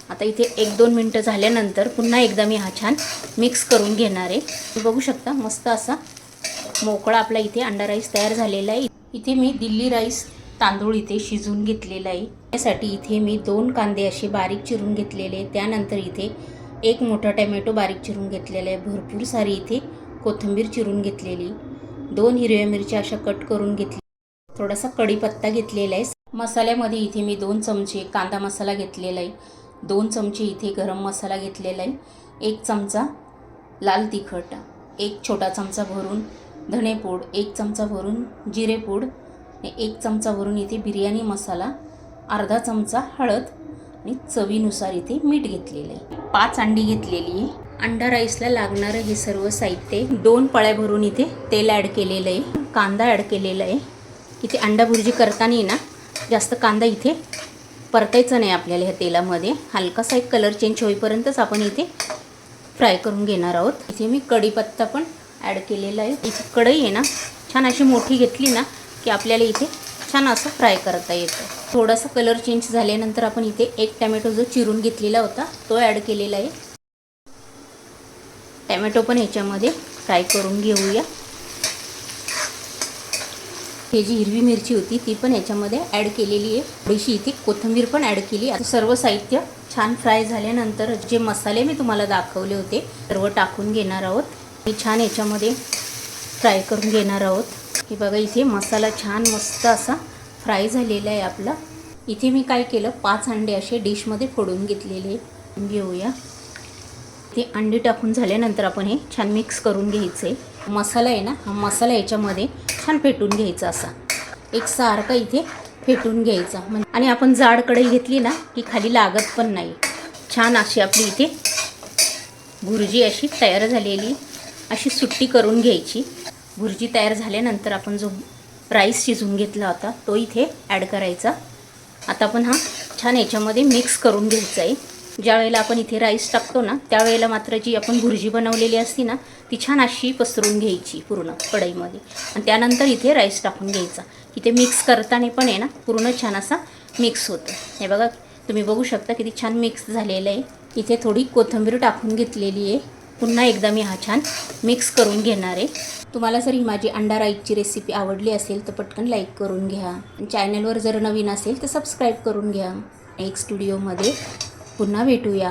आता इथे 1-2 मिनटं झाल्यानंतर पुन्हा एकदा मी हा छान मिक्स करून घेणार आहे। तुम्ही बघू शकता मस्त असा मोकळा आपला इथे अंडा राईस तयार झालेला आहे। इथे मी दिल्ली राईस तांदूळ इथे शिजवून घेतलेला आहे। त्यासाठी इथे मी 2 कांदे असे बारीक चिरून घेतलेले, त्यानंतर इथे 1 मोठा टोमॅटो बारीक चिरून घेतलेला आहे, भरपूर सारी इथे कोथिंबीर चिरून घेतलेली, 2 हिरव्या मिरच्या अशा कट करून घेतली, थोडासा कढीपत्ता घेतलेला आहे। मसाल्यामध्ये इथे मी 2 चमचे कांदा मसाला घेतलेला आहे, 2 चमचे इथे गरम मसाला घेतलेला आहे, 1 चमचा लाल तिखट, 1 छोटा चमचा भरून धणेपूड, 1 चमचा भरून जिरेपूड, 1 चमचा भरून इथे बिर्याणी मसाला, अर्धा चमचा हळद आणि चवीनुसार इथे मीठ घेतलेलं आहे। 5 अंडी घेतलेली आहे। अंडा राईसला लागणारं हे सर्व साहित्य, 2 पळ्या भरून इथे तेल ॲड केलेलं आहे, कांदा ॲड केलेला आहे। इथे अंडा भुर्जी करताना ना जास्त कांदा इथे परतायचा नाही आपल्याला, ह्या तेलामध्ये हलकासा एक कलर चेंज होईपर्यंतच आपण इथे फ्राय करून घेणार आहोत। इथे मी कढीपत्ता पण ॲड केलेला आहे। इथे कढई आहे ना छान अशी मोठी घेतली ना की आपल्याला इथे छान असं फ्राय करता येतं। थोडासा कलर चेंज झाल्यानंतर आपण इथे 1 टोमॅटो जो चिरून घेतलेला होता तो ॲड केलेला आहे। टोमॅटो पण ह्याच्यामध्ये फ्राय करून घेऊया। ही जी हिरवी मिरची होती ती पण याच्यामध्ये ॲड केलेली आहे, थोडीशी इथे कोथिंबीर पण ॲड केली। आता सर्व साहित्य छान फ्राय झाल्यानंतर जे मसाले मी तुम्हाला दाखवले होते सर्व टाकून घेणार आहोत। हे छान याच्यामध्ये फ्राय करून घेणार आहोत। हे बघा इथे मसाला छान मस्त असा फ्राय झालेला आहे आपला। इथे मी काय केलं 5 अंडे असे डिशमध्ये फोडून घेतलेले घेऊया। ते अंडी टाकून झाल्यानंतर आपण हे छान मिक्स करून घ्यायचं आहे। मसाला आहे ना हा मसाला याच्यामध्ये छान फेटून घ्यायचा, असा एकसारखा इथे फेटून घ्यायचा आणि आपण जाड कढई घेतली ना की खाली लागत पण नाही। छान अशी आपली इथे भुर्जी अशी तयार झालेली अशी सुट्टी करून घ्यायची। भुर्जी तयार झाल्यानंतर आपण जो राईस शिजवून घेतला होता तो इथे ॲड करायचा। आता आपण हा छान याच्यामध्ये मिक्स करून घ्यायचा आहे। ज्या वेळेला आपण इथे राईस टाकतो ना त्यावेळेला मात्र जी आपण भुर्जी बनवलेली असती ना ती छान अशी पसरून घ्यायची पूर्ण कढईमध्ये आणि त्यानंतर इथे राईस टाकून घ्यायचा। इथे मिक्स करताना पण आहे ना पूर्ण छान असा मिक्स होतं। हे बघा तुम्ही बघू शकता किती छान मिक्स झालेलं आहे। इथे थोडी कोथिंबीर टाकून घेतलेली आहे। पुन्हा एकदा मी हा छान मिक्स करून घेणार आहे। तुम्हाला जर ही माझी अंडा राईसची रेसिपी आवडली असेल तर पटकन लाईक करून घ्या, चॅनलवर जर नवीन असेल तर सबस्क्राईब करून घ्या। नेक्स्ट व्हिडिओमध्ये पुन्हा भेटूया।